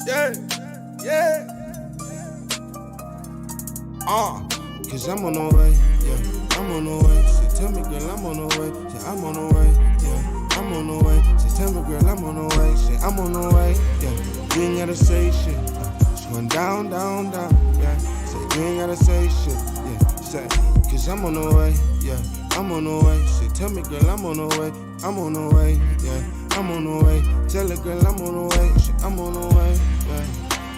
Yeah, yeah. Cause I'm on the way, yeah. I'm on the way. She tell me, girl, I'm on the way. Yeah, I'm on the way, yeah. I'm on the way. She tell me, girl, I'm on the way. Say, I'm on the way, yeah. You ain't gotta say shit. She going down, down, down, yeah. Say, you ain't gotta say shit, yeah. Say, cause I'm on the way, yeah. I'm on the way. She tell me, girl, I'm on the way. I'm on the way, yeah. I'm on the way. Tell her, girl, I'm on the way. She, I'm on the way, yeah.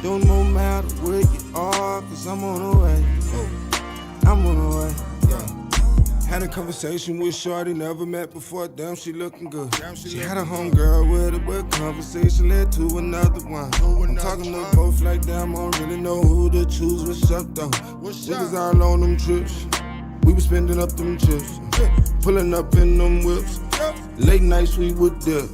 Don't no matter where you are, cause I'm on the way, yeah. I'm on the way, yeah. Had a conversation with Shorty, never met before, damn, she looking good. She had a homegirl with her, but conversation led to another one. I'm talking to both like damn, I don't really know who to choose. What's up though? We was all on them trips. We was spending up them chips, pulling up in them whips. Late nights we would dip.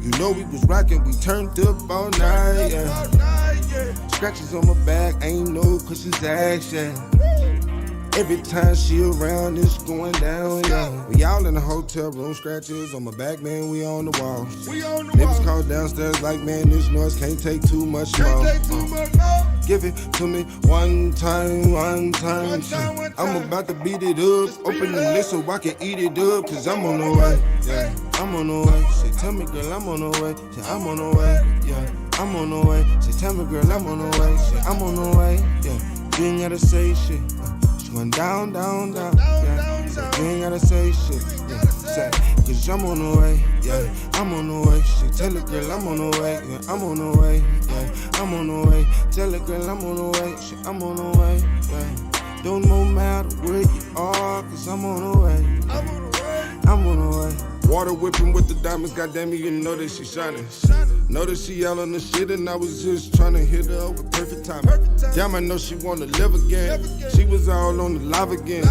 You know we was rockin', we turned up all night, yeah. Scratches on my back, ain't no cushions action. Every time she around, it's going down, yeah. We all in the hotel room, scratches on my back, man, we on the walls. Niggas call downstairs like, man, this noise can't take too much more. Give it to me one time, one time. I'm about to beat it up, open the list so I can eat it up, cause I'm on the way, yeah. I'm on the way, she tell me, girl, I'm on the way, yeah, I'm on the way, yeah. I'm on the way, she tell me, girl, I'm on the way, she, I'm on the way, yeah. You ain't gotta say shit, she going down, down, down, yeah. So you ain't gotta say shit, yeah. Say, cause I'm on the way, yeah. I'm on the way, she tell her, girl, I'm on the way, yeah. I'm on the way, yeah. I'm on the way, tell her, girl, I'm on the way, she, I'm on the way, yeah. Don't no matter where you are, cause I'm on the way, yeah. I'm on the way. Water whipping with the diamonds, goddamn you know that she shining. Know that she yelling the shit and I was just trying to hit her up with perfect timing. Damn, I know she wanna live again. She was all on the live again.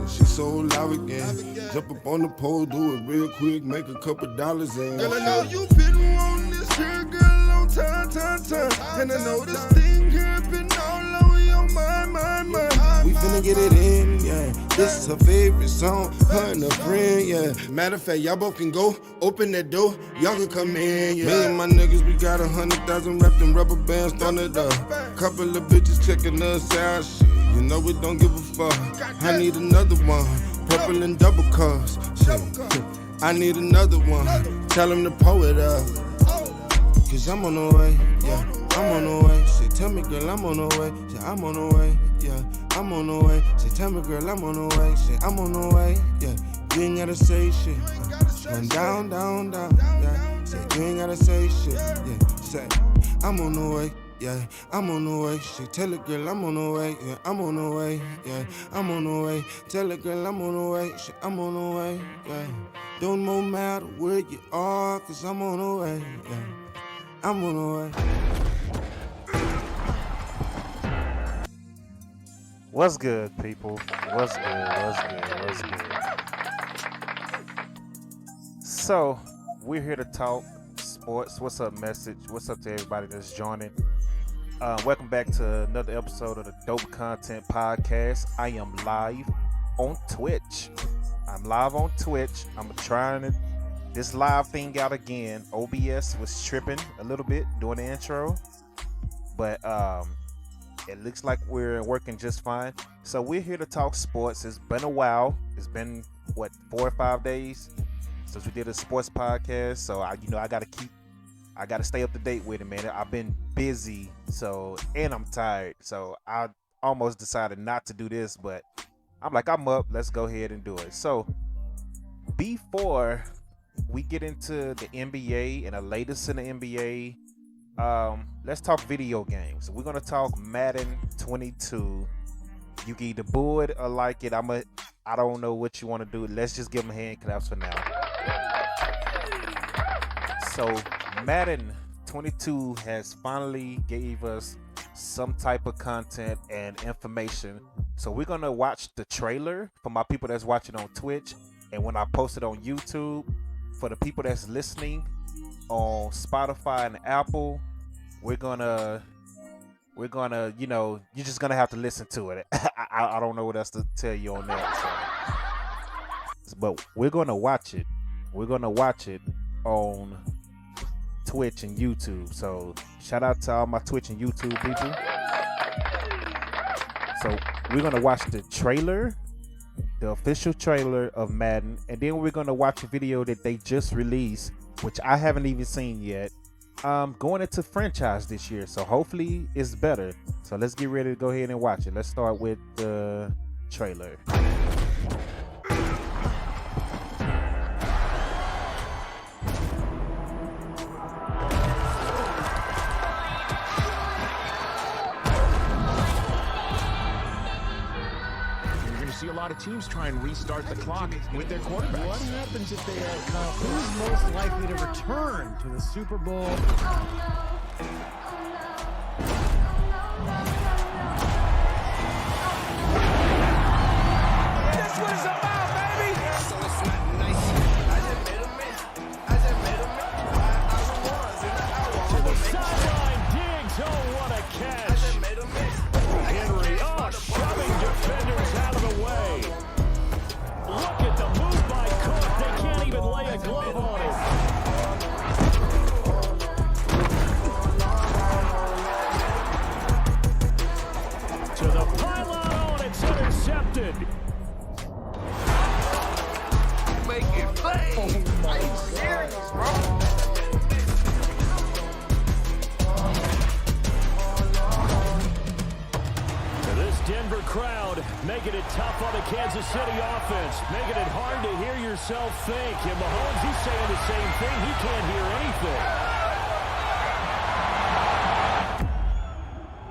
She so live again. Jump up on the pole, do it real quick, make a couple dollars in. Girl, I know you been on this here, girl, on time. And I know this thing here been all on your mind. We finna get it in, yeah. This is her favorite song, her and her friend, yeah. Matter of fact, y'all both can go, open that door, y'all can come in, yeah. Me and my niggas, we got 100,000 wrapped in rubber bands, throwing it up. Couple of bitches checking us out, shit. You know we don't give a fuck. I need another one, purple and double cups, shit. I need another one, tell him to pull it up. Cause I'm on the way, yeah. I'm on the way. She tell me, girl, I'm on the way. Yeah, I'm on the way, yeah. I'm on the way. She tell me, girl, I'm on the way. Say, I'm on the way, yeah. You ain't gotta say shit. She going down, down, down, yeah. Say, you ain't gotta say shit, yeah. Say, I'm on the way, yeah. I'm on the way. She tell her, girl, I'm on the way, yeah. I'm on the way, yeah. I'm on the way. Tell her, girl, I'm on the way. She, I'm on the way, yeah. Don't no matter where you are, cause I'm on the way, yeah. I'm on the way. What's good, people? What's good? So, we're here to talk sports. What's up, Message? What's up to everybody that's joining? Welcome back to another episode of the Dope Content Podcast. I am live on Twitch. I'm trying this live thing out again. OBS was tripping a little bit doing the intro, but it looks like we're working just fine. So we're here to talk sports. It's been a while. It's been 4 or 5 days since we did a sports podcast. So I gotta stay up to date with it, man. I've been busy, and I'm tired. So I almost decided not to do this, but I'm up. Let's go ahead and do it. So before we get into the NBA and the latest in the NBA, let's talk video games. We're gonna talk Madden 22. You can either boo it or like it. I don't know what you want to do. Let's just give them hand claps for now. So Madden 22 has finally gave us some type of content and information. So we're gonna watch the trailer for my people that's watching on Twitch, and when I post it on YouTube, for the people that's listening on Spotify and Apple, we're gonna, you're just gonna have to listen to it. I don't know what else to tell you on that. But we're gonna watch it. We're gonna watch it on Twitch and YouTube. So shout out to all my Twitch and YouTube people. So we're going to watch the trailer, the official trailer of Madden, and then we're going to watch a video that they just released, which I haven't even seen yet, going into franchise this year. So hopefully it's better. So let's get ready to go ahead and watch it. Let's start with the trailer. See a lot of teams try and restart the clock with their quarterbacks. What happens if they have confidence? Who's most likely to return to the Super Bowl? That's what it's about, baby! So it's not nice. I just made a miss. To the sideline, Diggs, oh, what a catch. Henry, shoving defenders out of the way. Look at the move by Cook. They can't even lay a glove on him. To the pylon, it's intercepted. Making plays. Are you serious, bro? Denver crowd making it tough on the Kansas City offense, making it hard to hear yourself think. And Mahomes, he's saying the same thing. He can't hear anything.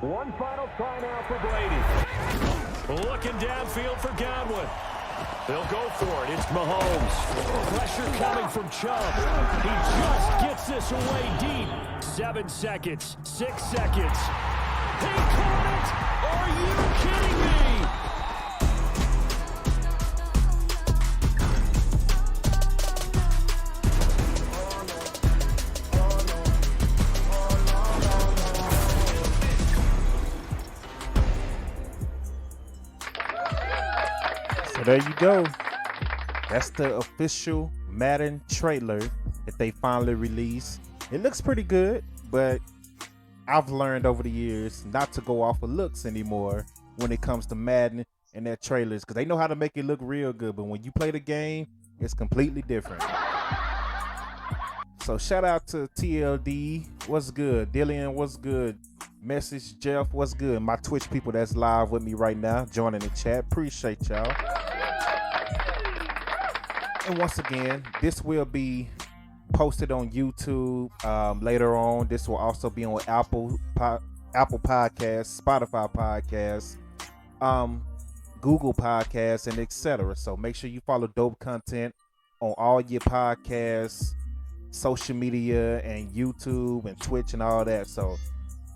One final try now for Brady. Looking downfield for Godwin. They'll go for it. It's Mahomes. Pressure coming from Chubb. He just gets this away deep. 7 seconds. 6 seconds. He caught it! Are you kidding me? So there you go. That's the official Madden trailer that they finally released. It looks pretty good, but I've learned over the years not to go off of looks anymore when it comes to Madden and their trailers, because they know how to make it look real good, but when you play the game, it's completely different. So shout out to TLD, what's good? Dillian, what's good? Message Jeff, what's good? My Twitch people that's live with me right now, joining the chat. Appreciate y'all. And once again, this will be posted on YouTube later on. This will also be on Apple Podcasts, Spotify Podcasts, Google Podcasts, and etc. So make sure you follow Dope Content on all your podcasts, social media, and YouTube and Twitch and all that. So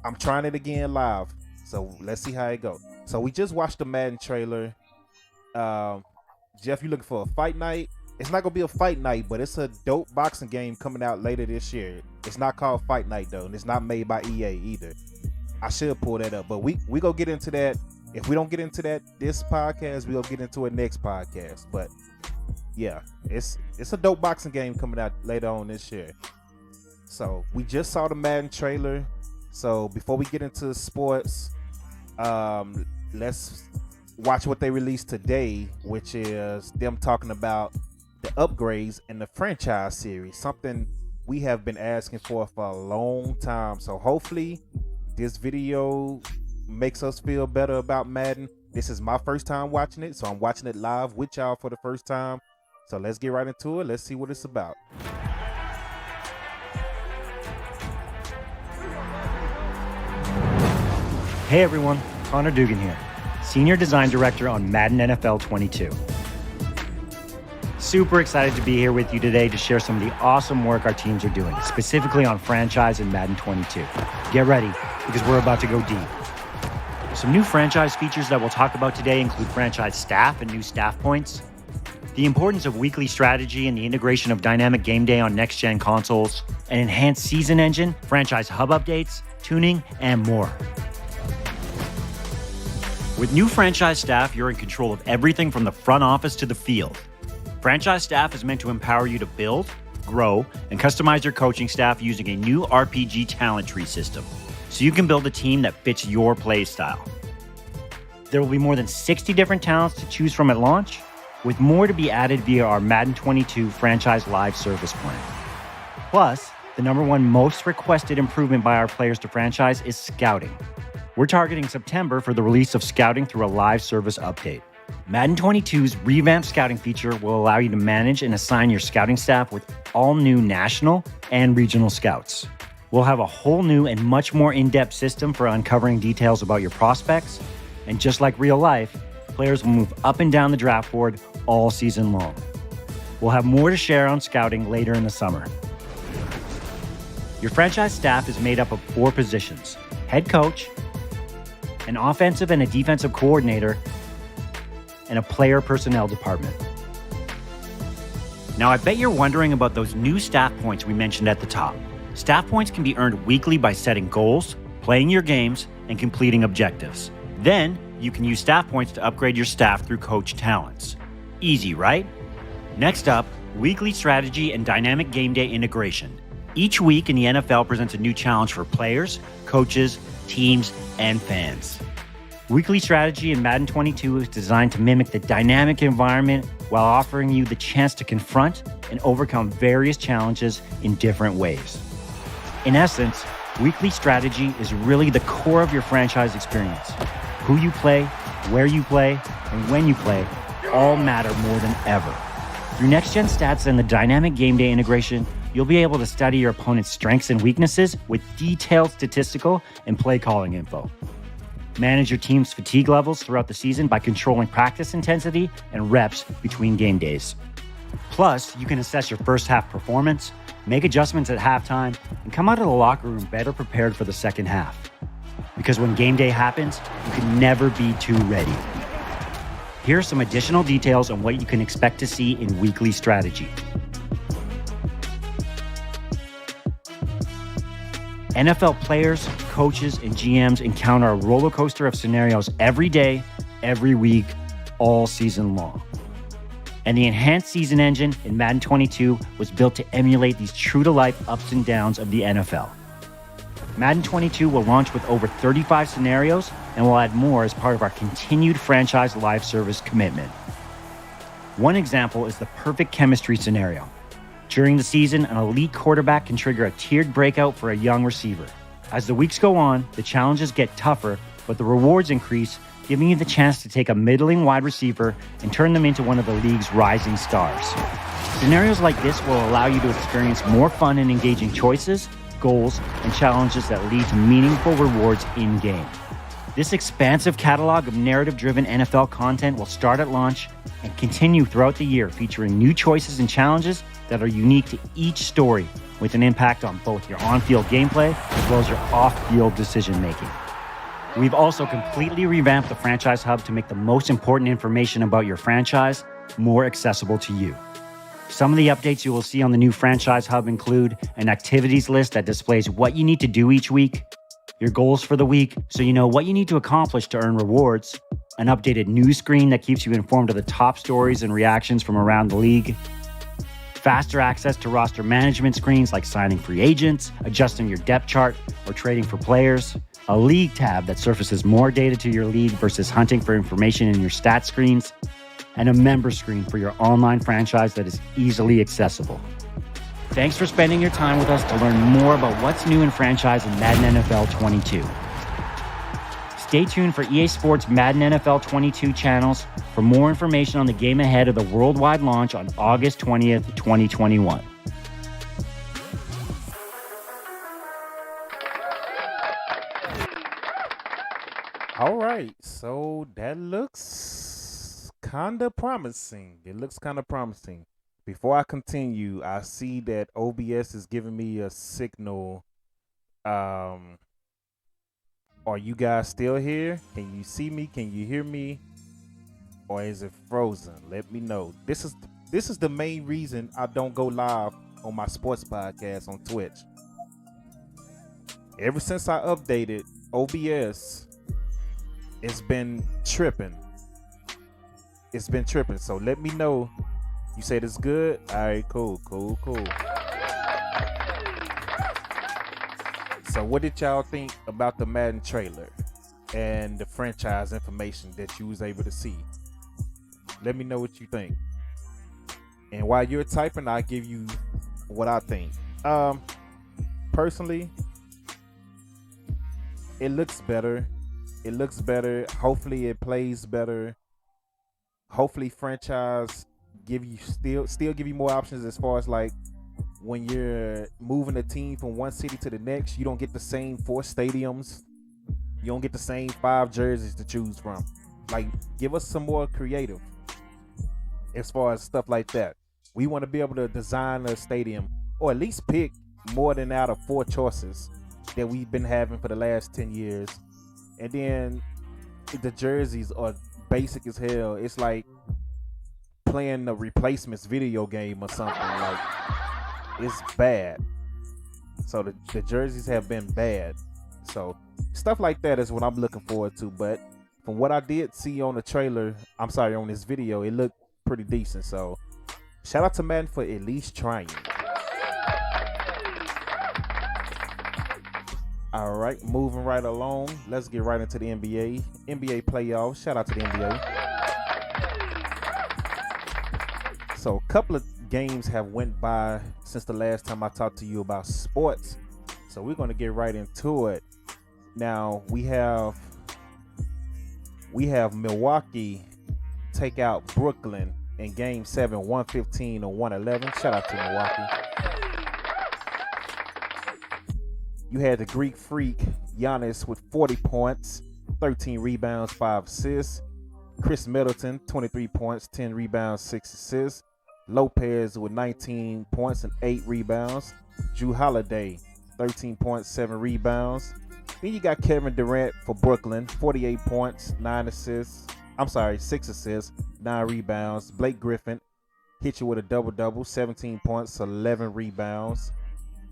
I'm trying it again live. So let's see how it goes. So we just watched the Madden trailer. Jeff, you looking for a fight night? It's not gonna be a fight night, but it's a dope boxing game coming out later this year. It's not called Fight Night though, and it's not made by EA either. I should pull that up, but we gonna get into that. If we don't get into that this podcast, we gonna get into it next podcast. But yeah, it's a dope boxing game coming out later on this year. So we just saw the Madden trailer. So before we get into sports, let's watch what they released today, which is them talking about the upgrades in the franchise series, something we have been asking for a long time. So hopefully this video makes us feel better about Madden. This is my first time watching it, so I'm watching it live with y'all for the first time. So let's get right into it. Let's see what it's about. Hey everyone, Connor Dugan here, Senior Design Director on Madden NFL 22. Super excited to be here with you today to share some of the awesome work our teams are doing, specifically on franchise and Madden 22. Get ready, because we're about to go deep. Some new franchise features that we'll talk about today include franchise staff and new staff points, the importance of weekly strategy and the integration of dynamic game day on next-gen consoles, an enhanced season engine, franchise hub updates, tuning, and more. With new franchise staff, you're in control of everything from the front office to the field. Franchise staff is meant to empower you to build, grow, and customize your coaching staff using a new RPG talent tree system, so you can build a team that fits your play style. There will be more than 60 different talents to choose from at launch, with more to be added via our Madden 22 franchise live service plan. Plus, the number one most requested improvement by our players to franchise is scouting. We're targeting September for the release of scouting through a live service update. Madden 22's revamped scouting feature will allow you to manage and assign your scouting staff with all new national and regional scouts. We'll have a whole new and much more in-depth system for uncovering details about your prospects, and just like real life, players will move up and down the draft board all season long. We'll have more to share on scouting later in the summer. Your franchise staff is made up of 4 positions: head coach, an offensive and a defensive coordinator, and a player personnel department. Now, I bet you're wondering about those new staff points we mentioned at the top. Staff points can be earned weekly by setting goals, playing your games, and completing objectives. Then, you can use staff points to upgrade your staff through coach talents. Easy, right? Next up, weekly strategy and dynamic game day integration. Each week in the NFL presents a new challenge for players, coaches, teams, and fans. Weekly strategy in Madden 22 is designed to mimic the dynamic environment while offering you the chance to confront and overcome various challenges in different ways. In essence, weekly strategy is really the core of your franchise experience. Who you play, where you play, and when you play all matter more than ever. Through next-gen stats and the dynamic game day integration, you'll be able to study your opponent's strengths and weaknesses with detailed statistical and play calling info. Manage your team's fatigue levels throughout the season by controlling practice intensity and reps between game days. Plus, you can assess your first half performance, make adjustments at halftime, and come out of the locker room better prepared for the second half. Because when game day happens, you can never be too ready. Here are some additional details on what you can expect to see in weekly strategy. NFL players, coaches, and GMs encounter a roller coaster of scenarios every day, every week, all season long. And the enhanced season engine in Madden 22 was built to emulate these true-to-life ups and downs of the NFL. Madden 22 will launch with over 35 scenarios, and will add more as part of our continued franchise live service commitment. One example is the perfect chemistry scenario. During the season, an elite quarterback can trigger a tiered breakout for a young receiver. As the weeks go on, the challenges get tougher, but the rewards increase, giving you the chance to take a middling wide receiver and turn them into one of the league's rising stars. Scenarios like this will allow you to experience more fun and engaging choices, goals, and challenges that lead to meaningful rewards in-game. This expansive catalog of narrative-driven NFL content will start at launch and continue throughout the year, featuring new choices and challenges that are unique to each story, with an impact on both your on-field gameplay as well as your off-field decision-making. We've also completely revamped the Franchise Hub to make the most important information about your franchise more accessible to you. Some of the updates you will see on the new Franchise Hub include an activities list that displays what you need to do each week, your goals for the week so you know what you need to accomplish to earn rewards, an updated news screen that keeps you informed of the top stories and reactions from around the league, faster access to roster management screens like signing free agents, adjusting your depth chart, or trading for players, a league tab that surfaces more data to your league versus hunting for information in your stat screens, and a member screen for your online franchise that is easily accessible. Thanks for spending your time with us to learn more about what's new in franchise in Madden NFL 22. Stay tuned for EA Sports Madden NFL 22 channels for more information on the game ahead of the worldwide launch on August 20th, 2021. All right, so that looks kind of promising. It looks kind of promising. Before I continue, I see that OBS is giving me a signal. Are you guys still here? Can you see me? Can you hear me? Or is it frozen? Let me know. This is the main reason I don't go live on my sports podcast on Twitch. Ever since I updated OBS, it's been tripping. So let me know. You said it's good? All right, cool. So what did y'all think about the Madden trailer and the franchise information that you was able to see? Let me know what you think. And while you're typing, I'll give you what I think. Personally, it looks better. It looks better. Hopefully it plays better. Hopefully franchise give you still give you more options as far as like when you're moving a team from one city to the next, you don't get the same 4 stadiums. You don't get the same 5 jerseys to choose from. Like, give us some more creative as far as stuff like that. We want to be able to design a stadium or at least pick more than out of 4 choices that we've been having for the last 10 years. And then the jerseys are basic as hell. It's like playing a replacements video game or something. Like, it's bad. So the jerseys have been bad. So stuff like that is what I'm looking forward to. But from what I did see on the trailer, on this video, it looked pretty decent. So shout out to Madden for at least trying. All right, moving right along. Let's get right into the NBA. NBA playoffs. Shout out to the NBA. So a couple of games have went by since the last time I talked to you about sports. So we're going to get right into it. Now we have Milwaukee take out Brooklyn in Game 7, 115 or 111. Shout out to Milwaukee. You had the Greek Freak, Giannis, with 40 points, 13 rebounds, 5 assists. Chris Middleton, 23 points, 10 rebounds, 6 assists. Lopez with 19 points and 8 rebounds. Jrue Holiday, 13 points, 7 rebounds. Then you got Kevin Durant for Brooklyn, 48 points, 6 assists, 9 rebounds. Blake Griffin hit you with a double-double, 17 points, 11 rebounds.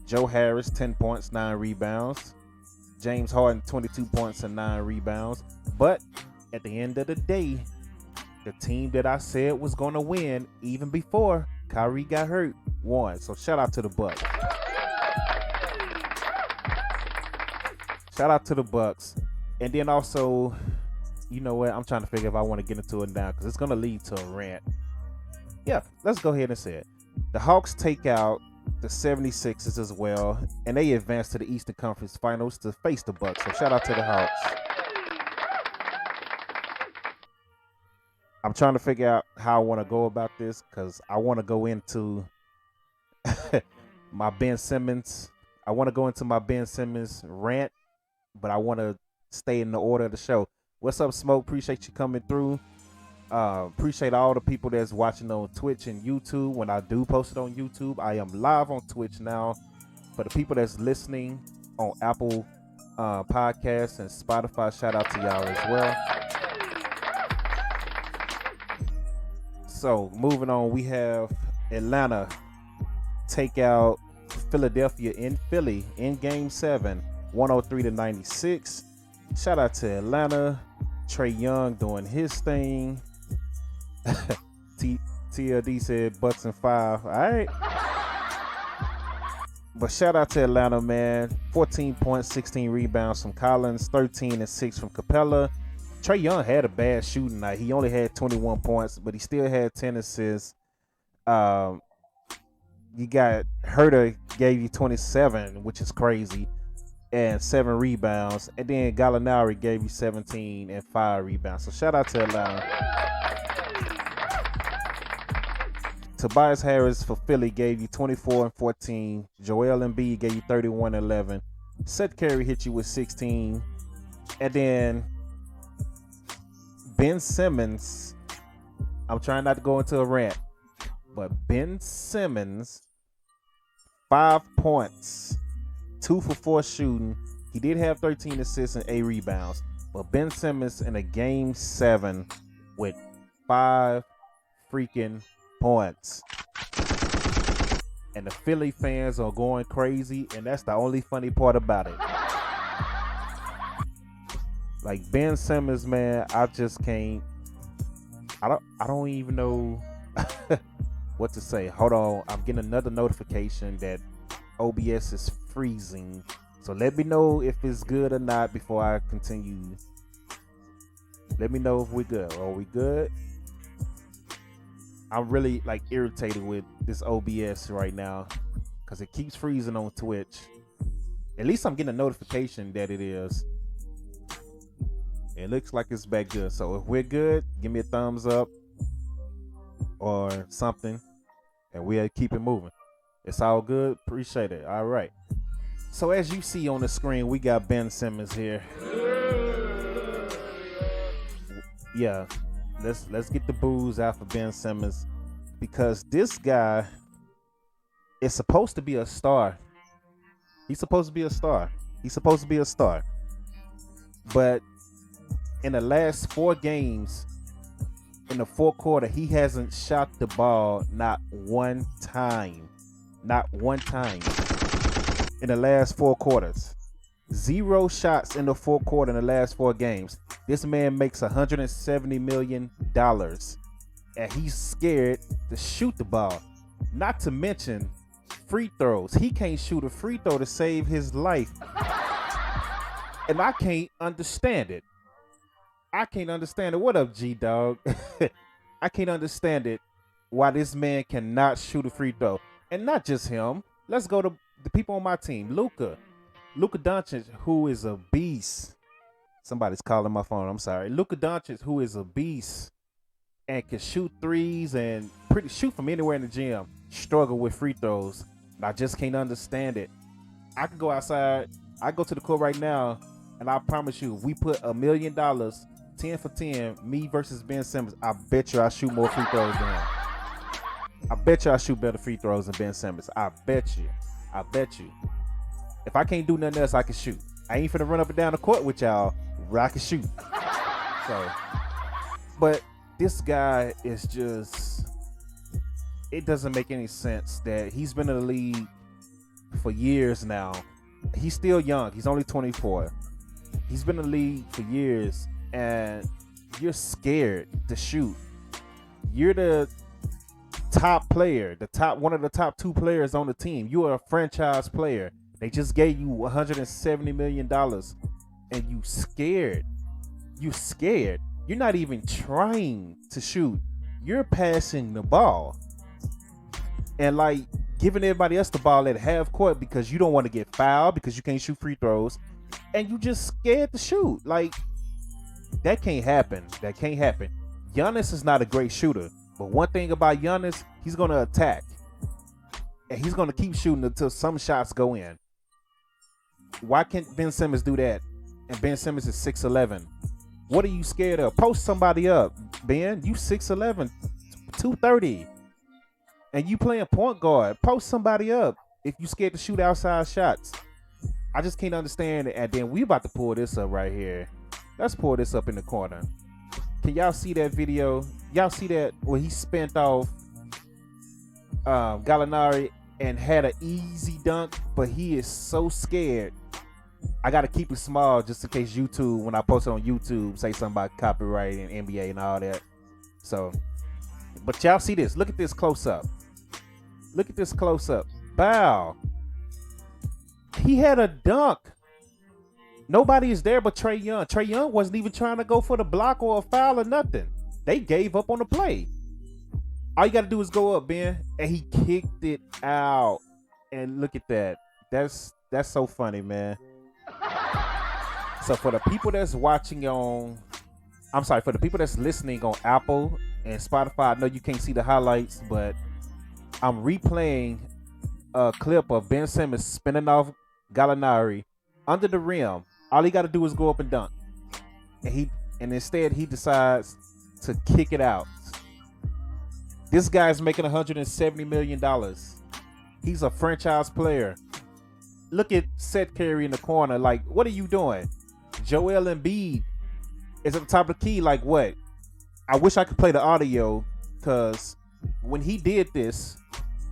Joe Harris, 10 points, 9 rebounds. James Harden, 22 points and 9 rebounds. But at the end of the day, the team that I said was going to win, even before Kyrie got hurt, won. So shout out to the Bucks. Shout out to the Bucks. And then also, you know what? I'm trying to figure if I want to get into it now because it's going to lead to a rant. Yeah, let's go ahead and say it. The Hawks take out the 76ers as well, and they advance to the Eastern Conference Finals to face the Bucks. So shout out to the Hawks. I'm trying to figure out how I want to go about this because I want to go into my Ben Simmons. I want to go into my Ben Simmons rant, but I want to stay in the order of the show. What's up, Smoke? Appreciate you coming through. Appreciate all the people that's watching on Twitch and YouTube. When I do post it on YouTube, I am live on Twitch now. For the people that's listening on Apple Podcasts and Spotify, shout out to y'all as well. So moving on, we have Atlanta take out Philadelphia in Philly in Game 7, 103-96. Shout out to Atlanta. Trae Young doing his thing. TLD said Bucks in 5. All right. But shout out to Atlanta, man. 14 points, 16 rebounds from Collins, 13 and 6 from Capella. Trae Young had a bad shooting night. He only had 21 points, but he still had 10 assists. You got Herter gave you 27, which is crazy, and 7 rebounds. And then Gallinari gave you 17 and 5 rebounds. So shout out to Atlanta. Tobias Harris for Philly gave you 24 and 14. Joel Embiid gave you 31 and 11. Seth Curry hit you with 16. And then Ben Simmons, I'm trying not to go into a rant, but Ben Simmons, 5 points, 2 for 4 shooting. He did have 13 assists and 8 rebounds, but Ben Simmons in a Game 7 with 5 freaking points. And the Philly fans are going crazy, and that's the only funny part about it. Like Ben Simmons, man, I just can't. I don't even know what to say. Hold on, I'm getting another notification that OBS is freezing. So let me know if it's good or not before I continue. Let me know if we're good. Are we good? I'm really like irritated with this OBS right now because it keeps freezing on Twitch. At least I'm getting a notification that it is. It looks like it's back good. So if we're good, give me a thumbs up or something, and we'll keep it moving. It's all good. Appreciate it. All right. So as you see on the screen, we got Ben Simmons here. Yeah, let's get the booze out for Ben Simmons, because this guy is supposed to be a star. He's supposed to be a star. He's supposed to be a star. But in the last 4 games, in the fourth quarter, he hasn't shot the ball not one time. Not one time. In the last 4 quarters. 0 shots in the fourth quarter in the last 4 games. This man makes $170 million, and he's scared to shoot the ball. Not to mention free throws. He can't shoot a free throw to save his life. And I can't understand it. I can't understand it. What up, G-Dog? I can't understand it why this man cannot shoot a free throw. And not just him. Let's go to the people on my team. Luka Doncic, who is a beast. Somebody's calling my phone. I'm sorry. Luka Doncic, who is a beast and can shoot threes and shoot from anywhere in the gym, struggle with free throws. And I just can't understand it. I could go outside. I go to the court right now, and I promise you, if we put $1 million, 10 for 10, me versus Ben Simmons, I bet you I shoot more free throws than him. I bet you I shoot better free throws than Ben Simmons. I bet you. I bet you. If I can't do nothing else, I can shoot. I ain't finna run up and down the court with y'all where I can shoot. So, but this guy is just, it doesn't make any sense that he's been in the league for years now. He's still young. He's only 24. He's been in the league for years, and you're scared to shoot. You're the top player, one of the top 2 players on the team. You are a franchise player. They just gave you $170 million, and you scared. You scared. You're not even trying to shoot. You're passing the ball. And like giving everybody else the ball at half court because you don't want to get fouled because you can't shoot free throws. And you just scared to shoot. Like, that can't happen. That can't happen. Giannis is not a great shooter. But one thing about Giannis, he's going to attack. And he's going to keep shooting until some shots go in. Why can't Ben Simmons do that? And Ben Simmons is 6'11". What are you scared of? Post somebody up, Ben. You 6'11", 230. And you playing point guard. Post somebody up if you scared to shoot outside shots. I just can't understand it. And then we about to pull this up right here. Let's pull this up in the corner. Can y'all see that video? Y'all see that where he spent off Gallinari and had an easy dunk, but he is so scared. I got to keep it small just in case YouTube, when I post it on YouTube, say something about copyright and NBA and all that. So, but y'all see this. Look at this close up. Look at this close up. Bow. He had a dunk. Nobody is there but Trae Young. Trae Young wasn't even trying to go for the block or a foul or nothing. They gave up on the play. All you got to do is go up, Ben. And he kicked it out. And look at that. That's so funny, man. So for the people that's watching on, for the people that's listening on Apple and Spotify, I know you can't see the highlights, but I'm replaying a clip of Ben Simmons spinning off Gallinari under the rim. All he got to do is go up and dunk. And instead he decides to kick it out. This guy's making $170 million. He's a franchise player. Look at Seth Curry in the corner. Like, what are you doing? Joel Embiid is at the top of the key. Like, what? I wish I could play the audio, because when he did this,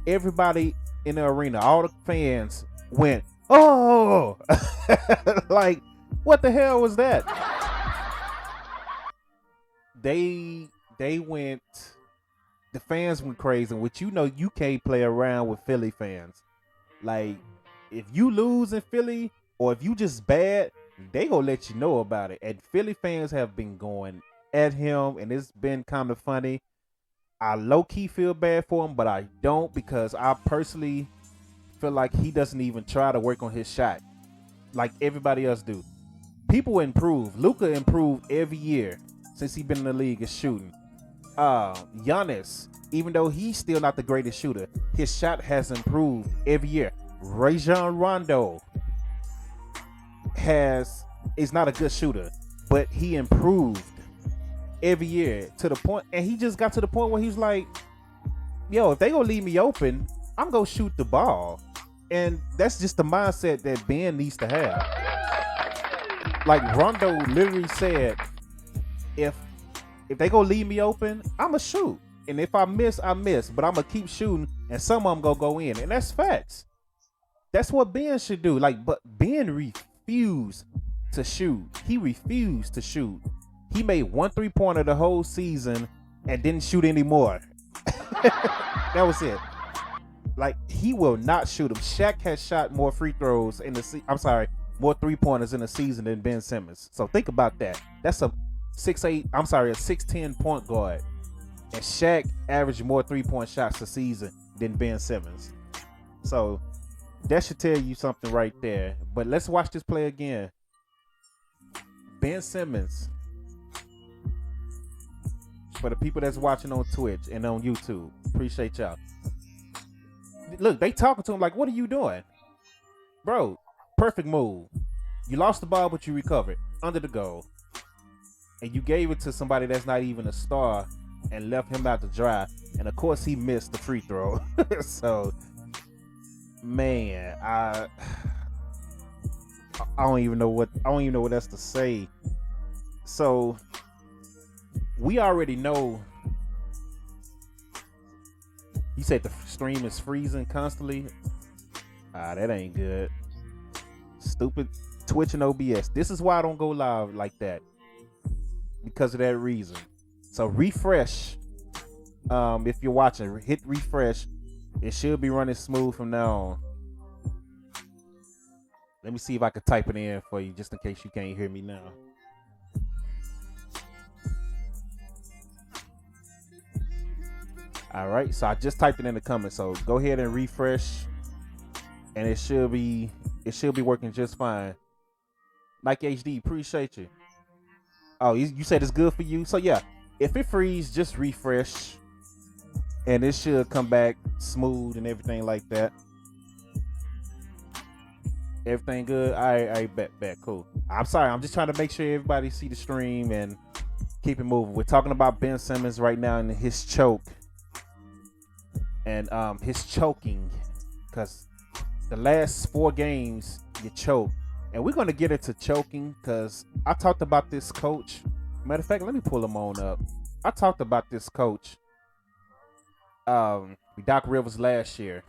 everybody in the arena, all the fans went, oh! Like, what the hell was that? They went, the fans went crazy, which you can't play around with Philly fans. Like, if you lose in Philly or if you just bad, they gonna let you know about it. And Philly fans have been going at him, and it's been kind of funny. I low-key feel bad for him, but I don't, because I personally feel like he doesn't even try to work on his shot like everybody else do. People improve. Luka improved every year since he's been in the league is shooting. Giannis, even though he's still not the greatest shooter, his shot has improved every year. Rajon Rondo is not a good shooter, but he improved every year to the point, and he just got to the point where he's like, yo, if they gonna leave me open, I'm gonna shoot the ball. And that's just the mindset that Ben needs to have. Like Rondo literally said, if they gonna leave me open, I'ma shoot. And if I miss, I miss. But I'ma keep shooting, and some of them gonna go in. And that's facts. That's what Ben should do. Like, but Ben refused to shoot. He refused to shoot. He made 1 3-pointer the whole season and didn't shoot anymore. That was it. Like, he will not shoot them. Shaq has shot more free throws in the more 3-pointers in the season than Ben Simmons. So think about that. That's a 6'10" point guard. And Shaq averaged more 3-point shots a season than Ben Simmons. So that should tell you something right there. But let's watch this play again. Ben Simmons. For the people that's watching on Twitch and on YouTube, appreciate y'all. Look, they talking to him like, what are you doing? Bro, perfect move. You lost the ball, but you recovered under the goal. And you gave it to somebody that's not even a star and left him out to dry. And of course, he missed the free throw. So, man, I don't even know what else to say. So, we already know. You said the stream is freezing constantly. That ain't good. Stupid Twitch and OBS. This is why I don't go live like that. Because of that reason. So refresh. If you're watching, hit refresh. It should be running smooth from now on. Let me see if I can type it in for you, just in case you can't hear me now. All right, so I just typed it in the comments. So go ahead and refresh, and it should be working just fine. Like HD, appreciate you. Oh, you said it's good for you. So yeah, if it freezes, just refresh, and it should come back smooth and everything like that. Everything good? All right, bet, cool. I'm sorry, I'm just trying to make sure everybody see the stream and keep it moving. We're talking about Ben Simmons right now and his choke. And his choking, because the last 4 games you choke, and we're gonna get into choking because I talked about this coach. Matter of fact, let me pull him on up. I talked about this coach, Doc Rivers, last year.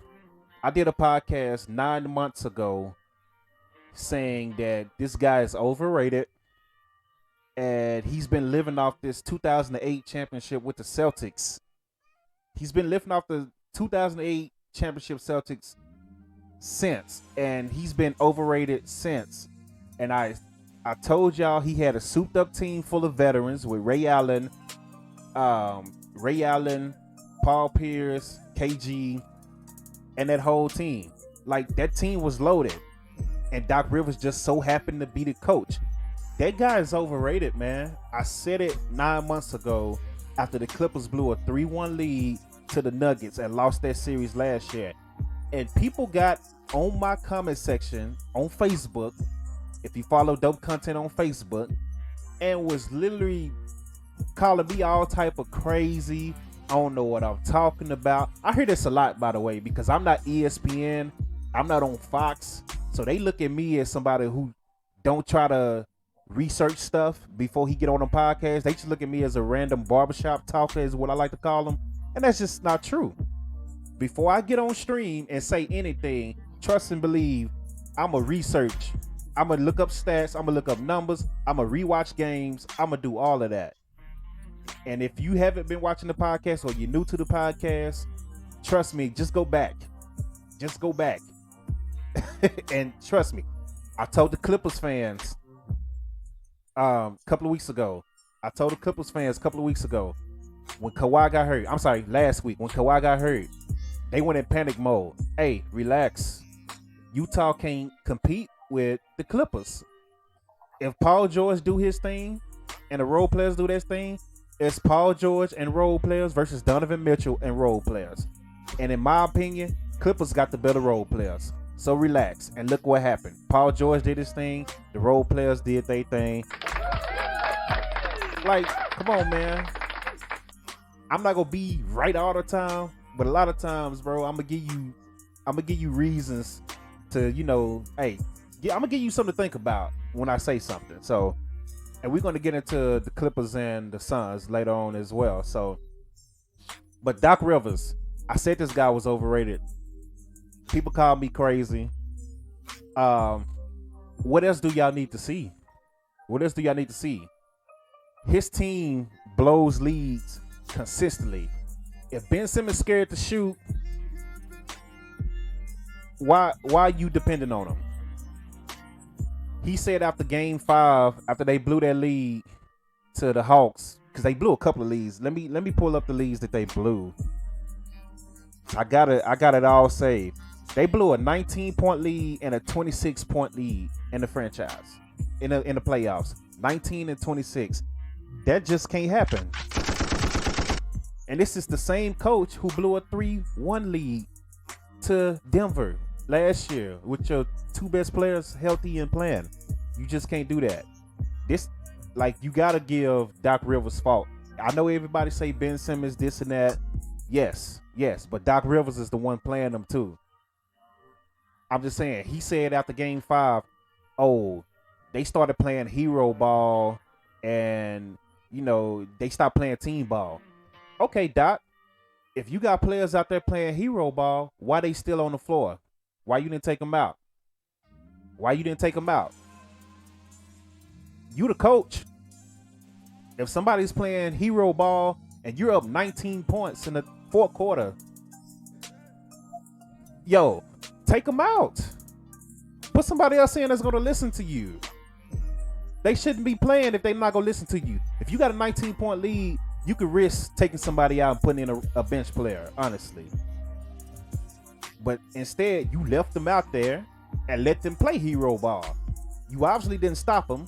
I did a podcast 9 months ago saying that this guy is overrated, and he's been living off this 2008 championship with the Celtics. He's been living off the 2008 championship Celtics since, and he's been overrated since. And I told y'all he had a souped up team full of veterans with Ray Allen, Paul Pierce, KG, and that whole team. Like, that team was loaded, and Doc Rivers just so happened to be the coach. That guy is overrated, man. I said it 9 months ago after the Clippers blew a 3-1 lead to the Nuggets and lost that series last year. And people got on my comment section on Facebook, if you follow Dope Content on Facebook, and was literally calling me all type of crazy. I don't know what I'm talking about. I hear this a lot, by the way, because I'm not ESPN. I'm not on Fox. So they look at me as somebody who don't try to research stuff before he get on a podcast. They just look at me as a random barbershop talker, is what I like to call them. And that's just not true. Before I get on stream and say anything, trust and believe, I'm going to research. I'm going to look up stats. I'm going to look up numbers. I'm going to rewatch games. I'm going to do all of that. And if you haven't been watching the podcast or you're new to the podcast, trust me, just go back. Just go back. And trust me, I told the Clippers fans a couple of weeks ago. When Kawhi got hurt. I'm sorry, last week when Kawhi got hurt, they went in panic mode. Hey, relax. Utah can't compete with the Clippers. If Paul George do his thing and the role players do their thing, it's Paul George and role players versus Donovan Mitchell and role players. And in my opinion, Clippers got the better role players. So relax. And look what happened. Paul George did his thing. The role players did their thing. Like, come on, man. I'm not gonna be right all the time, but a lot of times, bro, I'm gonna give you reasons to, hey, yeah, I'm gonna give you something to think about when I say something. So, and we're gonna get into the Clippers and the Suns later on as well. So, but Doc Rivers, I said this guy was overrated. People call me crazy. What else do y'all need to see? His team blows leads consistently. If Ben Simmons scared to shoot, why are you depending on him? He said after game 5, after they blew their lead to the Hawks, because they blew a couple of leads. Let me pull up the leads that they blew. I got it all saved. They blew a 19-point lead and a 26-point lead in the franchise, in the playoffs. 19 and 26. That just can't happen. And this is the same coach who blew a 3-1 lead to Denver last year with your 2 best players healthy and playing. You just can't do that. You gotta give Doc Rivers fault. I know everybody say Ben Simmons this and that. Yes, but Doc Rivers is the one playing them too. I'm just saying, he said after game 5, they started playing hero ball and, they stopped playing team ball. Okay, Doc, if you got players out there playing hero ball, why they still on the floor? Why you didn't take them out? You the coach. If somebody's playing hero ball and you're up 19 points in the 4th quarter, take them out. Put somebody else in that's going to listen to you. They shouldn't be playing if they're not going to listen to you. If you got a 19-point lead, you could risk taking somebody out and putting in a bench player, honestly. But instead, you left them out there and let them play hero ball. You obviously didn't stop them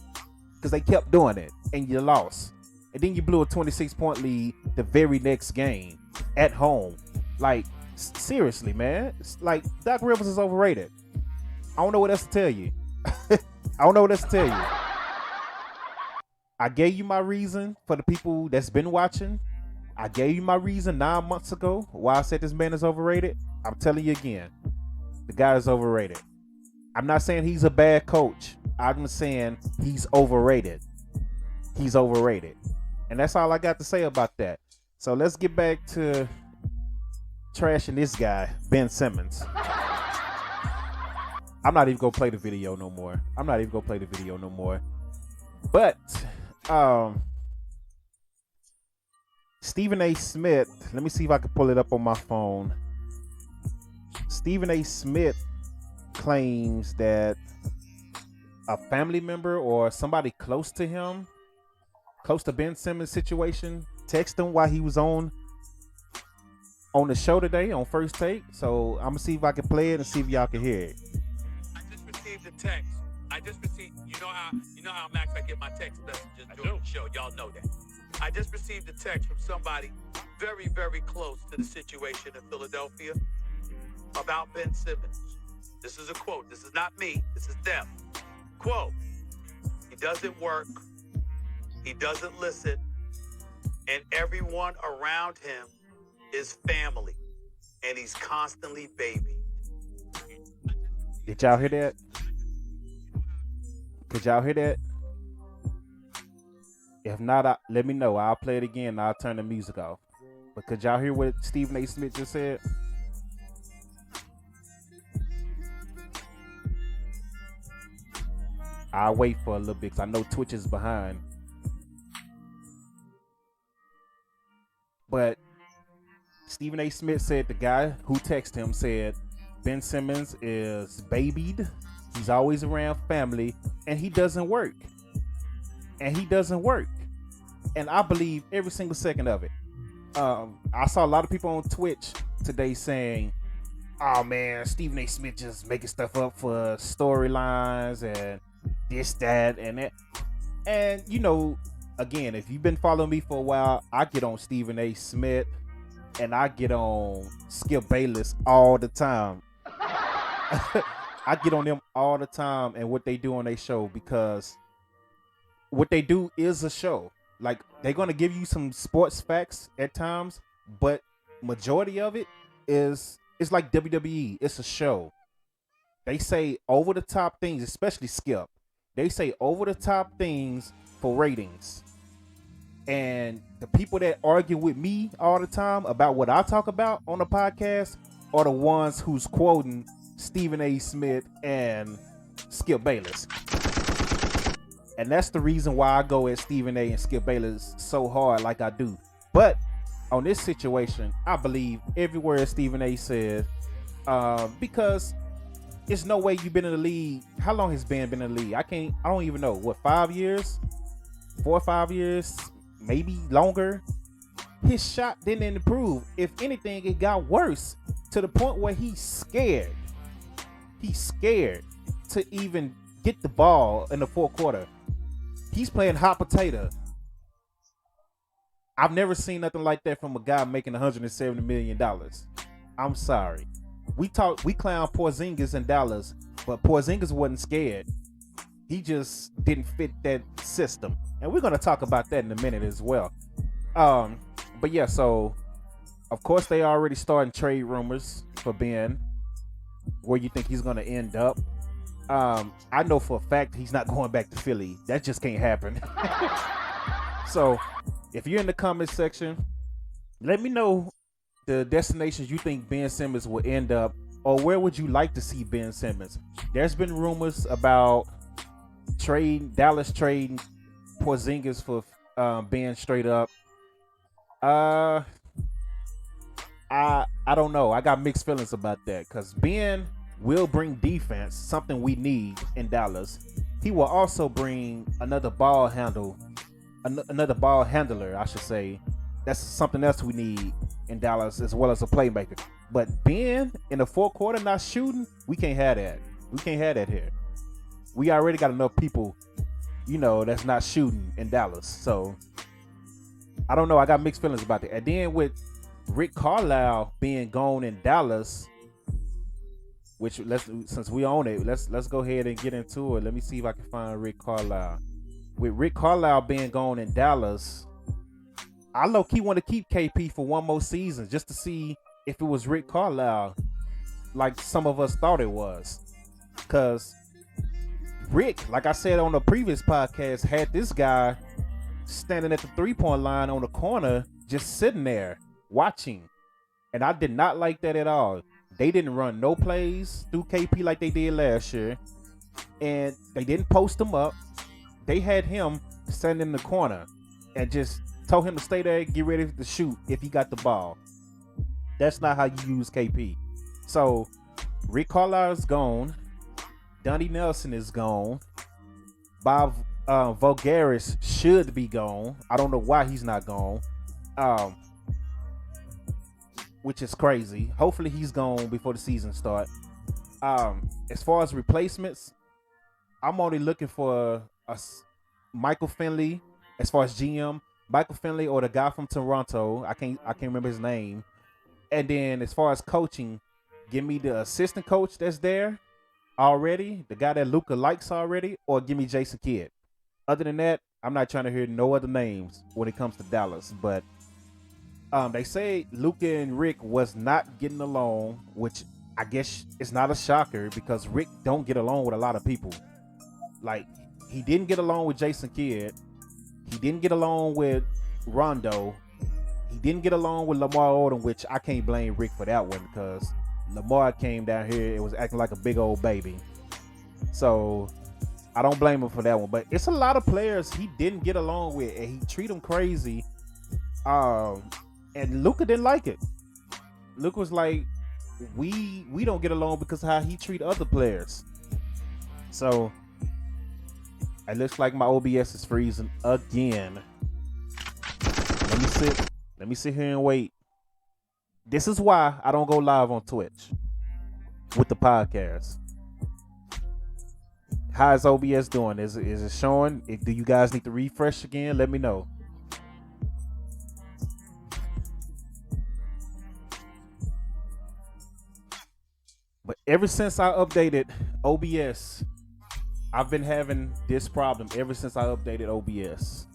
because they kept doing it, and you lost. And then you blew a 26-point lead the very next game at home. Like, seriously, man. It's like, Doc Rivers is overrated. I don't know what else to tell you. I gave you my reason for the people that's been watching. I gave you my reason 9 months ago why I said this man is overrated. I'm telling you again, the guy is overrated. I'm not saying he's a bad coach. I'm saying he's overrated. And that's all I got to say about that. So let's get back to trashing this guy, Ben Simmons. I'm not even gonna play the video no more. But Stephen A. Smith, let me see if I can pull it up on my phone. Stephen A. Smith claims that a family member or somebody close to him, close to Ben Simmons' situation, texted him while he was on the show today on First Take. So I'm gonna see if I can play it and see if y'all can hear it. I just received a text. You know how Max, I get my text messages during the show. Y'all know that. I just received a text from somebody very, very close to the situation in Philadelphia about Ben Simmons. This is a quote. This is not me. This is them. Quote, he doesn't work. He doesn't listen. And everyone around him is family. And he's constantly babied. Did y'all hear that? Could y'all hear that? If not, let me know. I'll play it again and I'll turn the music off. But could y'all hear what Stephen A. Smith just said? I'll wait for a little bit because I know Twitch is behind. But Stephen A. Smith said the guy who texted him said Ben Simmons is babied. He's always around family, and he doesn't work. And I believe every single second of it. I saw a lot of people on Twitch today saying, "Oh man, Stephen A. Smith just making stuff up for storylines and this, that, and that." And you know, again, if you've been following me for a while, I get on Stephen A. Smith and I get on Skip Bayless all the time. I get on them all the time and what they do on their show, because what they do is a show. Like, they're gonna give you some sports facts at times, but majority of it is, it's like WWE. It's a show. They say over the top things, especially Skip. They say over the top things for ratings. And the people that argue with me all the time about what I talk about on the podcast are the ones who's quoting Stephen A. Smith and Skip Bayless. And that's the reason why I go at Stephen A. and Skip Bayless so hard like I do. But on this situation, I believe every word Stephen A. said, because there's no way you've been in the league. How long has Ben been in the league? I don't even know. What, 5 years? 4 or 5 years? Maybe longer? His shot didn't improve. If anything, it got worse to the point where he's scared. He's scared to even get the ball in the fourth quarter. He's playing hot potato. I've never seen nothing like that from a guy making $170 million. I'm sorry. We clown Porzingis in Dallas, but Porzingis wasn't scared. He just didn't fit that system. And we're going to talk about that in a minute as well. But yeah, so of course they already starting trade rumors for Ben. Where you think he's going to end up? I know for a fact he's not going back to Philly. That just can't happen. So if you're in the comment section, let me know the destinations you think Ben Simmons will end up, or where would you like to see Ben Simmons? There's been rumors about Dallas trading Porzingis for Ben straight up. I don't know. I got mixed feelings about that, because Ben will bring defense, something we need in Dallas. He will also bring another ball handler, I should say. That's something else we need in Dallas, as well as a playmaker. But Ben in the fourth quarter not shooting, we can't have that. We can't have that here. We already got enough people, that's not shooting in Dallas. So I don't know. I got mixed feelings about that. And then with Rick Carlisle being gone in Dallas, which since we own it, let's go ahead and get into it. Let me see if I can find Rick Carlisle. With Rick Carlisle being gone in Dallas, I low-key want to keep KP for one more season just to see if it was Rick Carlisle like some of us thought it was. Because Rick, like I said on the previous podcast, had this guy standing at the three-point line on the corner just sitting there watching. And I did not like that at all. They didn't run no plays through KP like they did last year. And they didn't post him up. They had him standing in the corner and just told him to stay there, get ready to shoot if he got the ball. That's not how you use KP. So Rick Carlisle is gone. Donnie Nelson is gone. Bob Voulgaris should be gone. I don't know why he's not gone. Which is crazy. Hopefully he's gone before the season starts. As far as replacements, I'm only looking for a Michael Finley as far as GM. Michael Finley or the guy from Toronto. I can't remember his name. And then as far as coaching, give me the assistant coach that's there already, the guy that Luka likes already, or give me Jason Kidd. Other than that, I'm not trying to hear no other names when it comes to Dallas. But they say Luka and Rick was not getting along, which I guess is not a shocker because Rick don't get along with a lot of people. Like, he didn't get along with Jason Kidd. He didn't get along with Rondo. He didn't get along with Lamar Odom, which I can't blame Rick for that one because Lamar came down here and was acting like a big old baby. So I don't blame him for that one. But it's a lot of players he didn't get along with, and he treat them crazy. And Luka didn't like it. Luka was like, we don't get along because of how he treat other players. So it looks like my OBS is freezing again. Let me sit here and wait. This is why I don't go live on Twitch with the podcast. How is OBS doing? Is it showing? Do you guys need to refresh again? Let me know. But ever since I updated OBS, I've been having this problem ever since I updated OBS.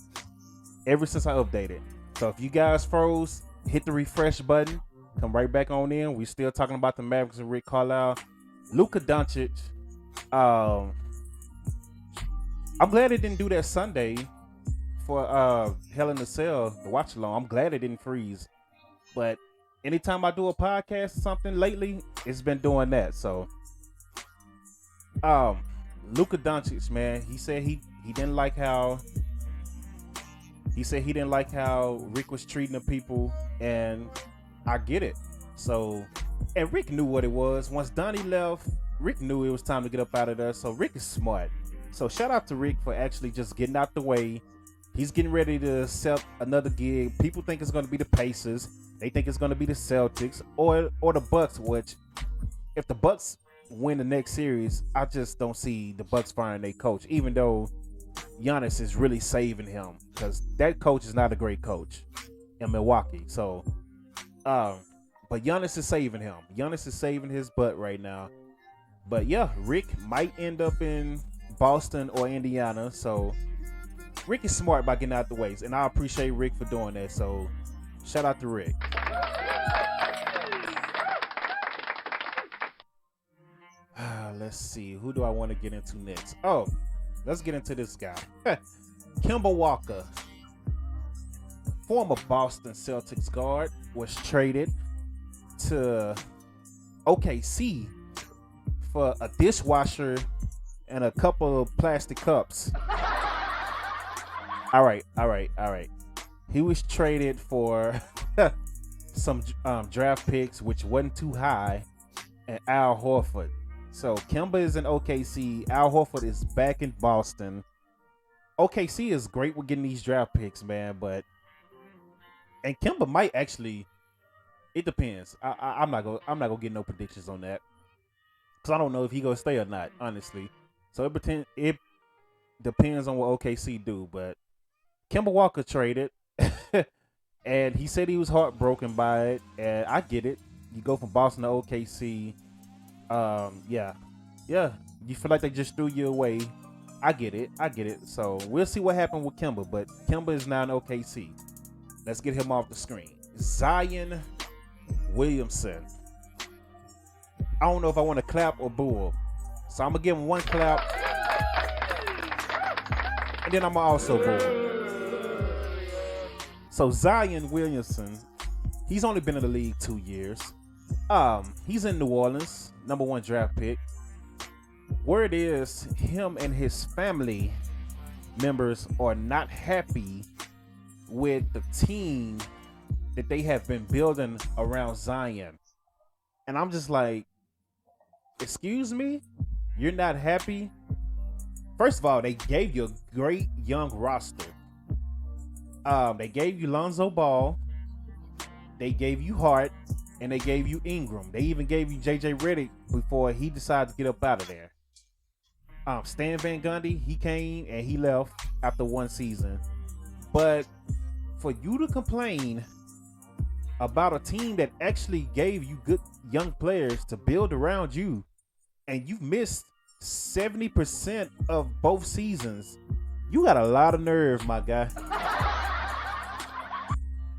Ever since I updated. So if you guys froze, hit the refresh button. Come right back on in. We're still talking about the Mavericks and Rick Carlisle. Luka Doncic. I'm glad it didn't do that Sunday for Hell in a Cell, the watch along. I'm glad it didn't freeze. But anytime I do a podcast or something lately, it's been doing that. So Luka Doncic, man, he said he didn't like how Rick was treating the people, and I get it. So, and Rick knew what it was. Once Donnie left, Rick knew it was time to get up out of there. So Rick is smart. So shout out to Rick for actually just getting out the way. He's getting ready to accept another gig. People think it's going to be the Pacers. They think it's going to be the Celtics or the Bucks. Which, if the Bucks win the next series, I just don't see the Bucks firing their coach. Even though Giannis is really saving him, because that coach is not a great coach in Milwaukee. So, but Giannis is saving him. Giannis is saving his butt right now. But yeah, Rick might end up in Boston or Indiana. So Rick is smart by getting out the ways, and I appreciate Rick for doing that. So shout out to Rick. Let's see, who do I want to get into next? Oh, let's get into this guy. Kemba Walker, former Boston Celtics guard, was traded to OKC for a dishwasher and a couple of plastic cups. All right. He was traded for some draft picks, which wasn't too high, and Al Horford. So Kemba is in OKC. Al Horford is back in Boston. OKC is great with getting these draft picks, man. And Kemba might actually. It depends. I'm not gonna get no predictions on that, because I don't know if he gonna stay or not, honestly. So it depends on what OKC do. But Kemba Walker traded, and he said he was heartbroken by it, and I get it. You go from Boston to OKC. Yeah. You feel like they just threw you away. I get it. So we'll see what happened with Kemba, but Kemba is now in OKC. Let's get him off the screen. Zion Williamson. I don't know if I want to clap or boo him. So I'm gonna give him one clap, and then I'm gonna also boo him. So Zion Williamson, he's only been in the league 2 years. He's in New Orleans, #1 draft pick. Word is him and his family members are not happy with the team that they have been building around Zion. And I'm just like, excuse me? You're not happy? First of all, they gave you a great young roster. They gave you Lonzo Ball. They gave you Hart. And they gave you Ingram. They even gave you J.J. Redick before he decided to get up out of there. Stan Van Gundy, he came and he left after one season. But for you to complain about a team that actually gave you good young players to build around you, and you've missed 70% of both seasons, you got a lot of nerve, my guy.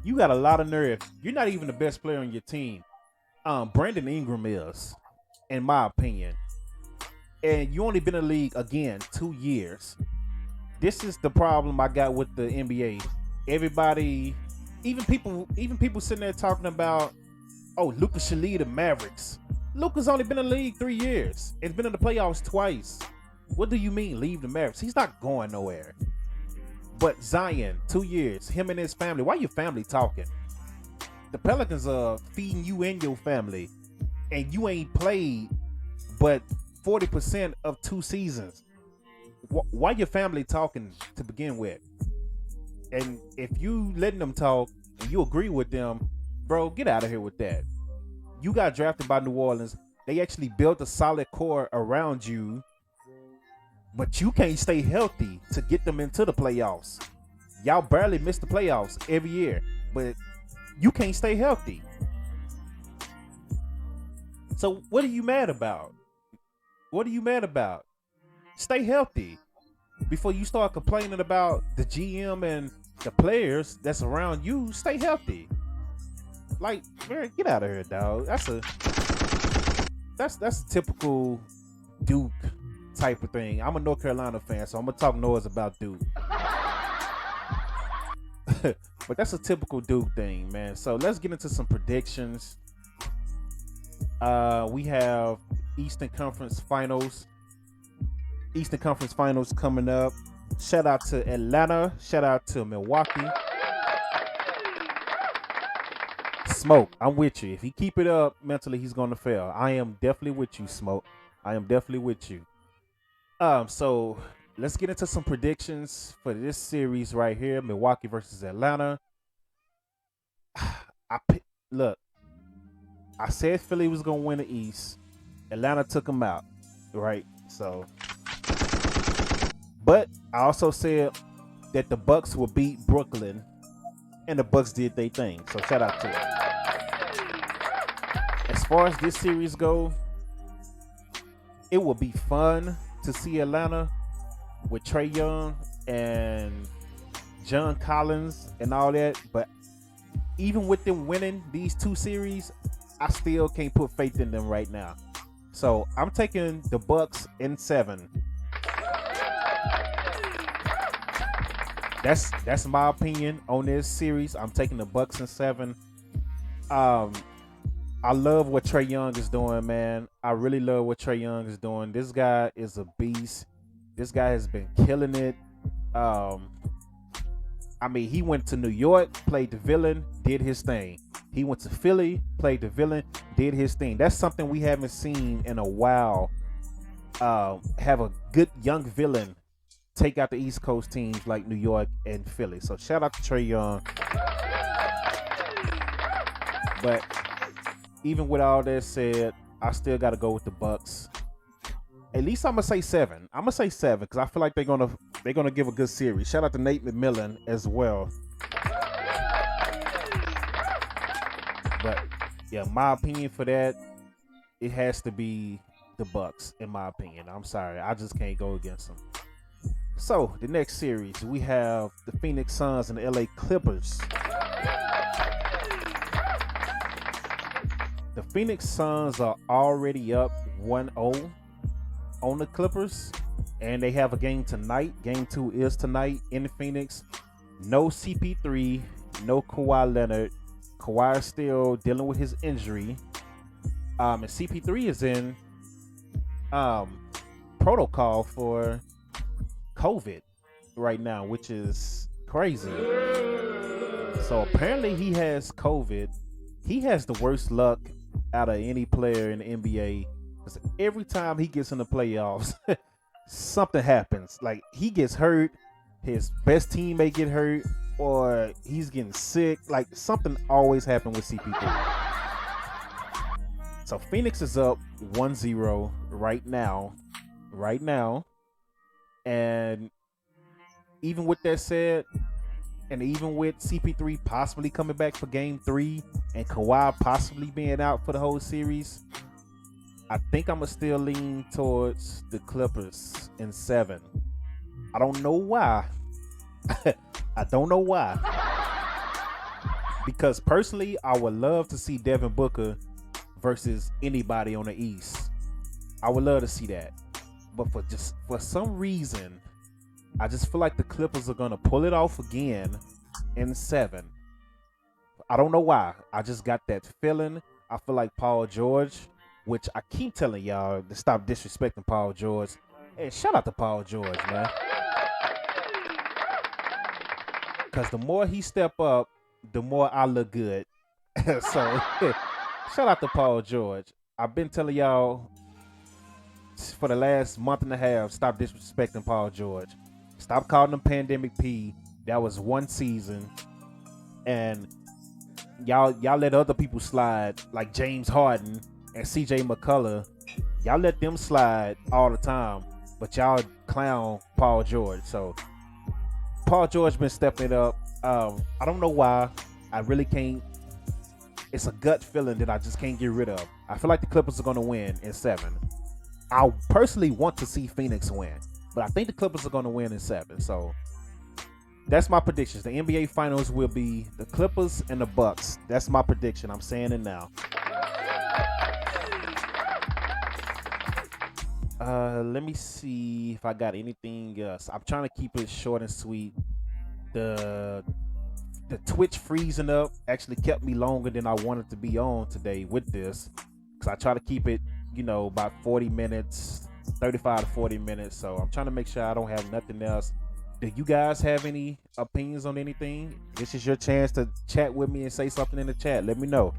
You got a lot of nerve. You're not even the best player on your team. Brandon Ingram is, in my opinion. And you only been in the league, again, 2 years. This is the problem I got with the NBA. Everybody, even people sitting there talking about, oh, Luka should lead the Mavericks. Luka's only been in the league 3 years. It's been in the playoffs twice. What do you mean, leave the Mavericks? He's not going nowhere. But Zion, 2 years, him and his family. Why your family talking? The Pelicans are feeding you and your family, and you ain't played but 40% of 2 seasons. Why your family talking to begin with? And if you letting them talk and you agree with them, bro, get out of here with that. You got drafted by New Orleans. They actually built a solid core around you, but you can't stay healthy to get them into the playoffs. Y'all barely miss the playoffs every year, but you can't stay healthy. So what are you mad about? What are you mad about? Stay healthy before you start complaining about the GM and the players that's around you. Stay healthy. Like, man, get out of here, dog. That's a typical Duke type of thing. I'm a North Carolina fan, so I'm gonna talk noise about Duke. But that's a typical Duke thing, man. So let's get into some predictions. We have Eastern Conference Finals coming up. Shout out to Atlanta. Shout out to Milwaukee. Smoke, I'm with you. If he keep it up mentally, he's gonna fail. I am definitely with you, Smoke. I am definitely with you. So let's get into some predictions for this series right here, Milwaukee versus Atlanta. Look, I said Philly was gonna win the East. Atlanta took them out, right? So, but I also said that the Bucks will beat Brooklyn, and the Bucks did their thing. So shout out to them. As far as this series go, it will be fun to see Atlanta with Trae Young and John Collins and all that. But even with them winning these 2 series, I still can't put faith in them right now. So I'm taking the Bucks in 7. That's my opinion on this series. I'm taking the Bucks in 7. I love what Trae Young is doing, man. I really love what Trae Young is doing. This guy is a beast. This guy has been killing it. I mean, he went to New York, played the villain, did his thing. He went to Philly, played the villain, did his thing. That's something we haven't seen in a while. Have a good young villain take out the East Coast teams like New York and Philly. So shout out to Trae Young. But even with all that said, I still got to go with the Bucks. At least I'm gonna say 7. I'm gonna say 7 because I feel like they're gonna give a good series. Shout out to Nate McMillan as well. But yeah, my opinion for that, it has to be the Bucks. In my opinion, I'm sorry, I just can't go against them. So the next series, we have the Phoenix Suns and the LA Clippers. The Phoenix Suns are already up 1-0 on the Clippers, and they have a game tonight. Game 2 is tonight in Phoenix. No CP3, no Kawhi Leonard. Kawhi is still dealing with his injury. And CP3 is in protocol for COVID right now, which is crazy. So apparently he has COVID. He has the worst luck out of any player in the NBA. Because every time he gets in the playoffs, something happens. Like, he gets hurt, his best teammate get hurt, or he's getting sick. Like, something always happens with CP3. So Phoenix is up 1-0 right now. And even with that said, and even with CP3 possibly coming back for game 3 and Kawhi possibly being out for the whole series, I think I'm going to still lean towards the Clippers in 7. I don't know why. I don't know why. Because personally, I would love to see Devin Booker versus anybody on the East. I would love to see that. But for some reason, I just feel like the Clippers are going to pull it off again in 7. I don't know why. I just got that feeling. I feel like Paul George, which I keep telling y'all to stop disrespecting Paul George. Hey, shout out to Paul George, man. Because the more he step up, the more I look good. So, shout out to Paul George. I've been telling y'all for the last month and a half, stop disrespecting Paul George. Stop calling him Pandemic P. That was one season. And y'all let other people slide, like James Harden and CJ McCullough. Y'all let them slide all the time, but y'all clown Paul George. So Paul George been stepping it up. I don't know why. I really can't. It's a gut feeling that I just can't get rid of. I feel like the Clippers are going to win in 7. I personally want to see Phoenix win, but I think the Clippers are going to win in 7. So that's my predictions. The NBA Finals will be the Clippers and the Bucks. That's my prediction. I'm saying it now. Let me see if I got anything else. I'm trying to keep it short and sweet. The Twitch freezing up actually kept me longer than I wanted to be on today with this, because I try to keep it, about 40 minutes, 35 to 40 minutes. So I'm trying to make sure I don't have nothing else. Do you guys have any opinions on anything? This is your chance to chat with me and say something in the chat. Let me know.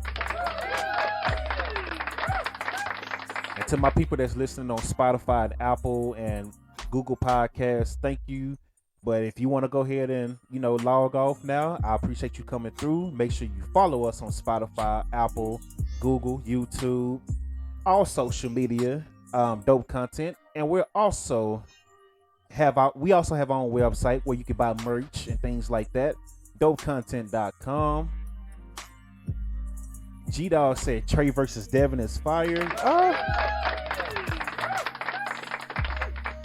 And to my people that's listening on Spotify and Apple and Google Podcasts, thank you. But if you want to go ahead and, log off now, I appreciate you coming through. Make sure you follow us on Spotify, Apple, Google, YouTube, all social media, dope content. And we also have our own website where you can buy merch and things like that. Dopecontent.com. G-Dog said Trey versus Devin is fire.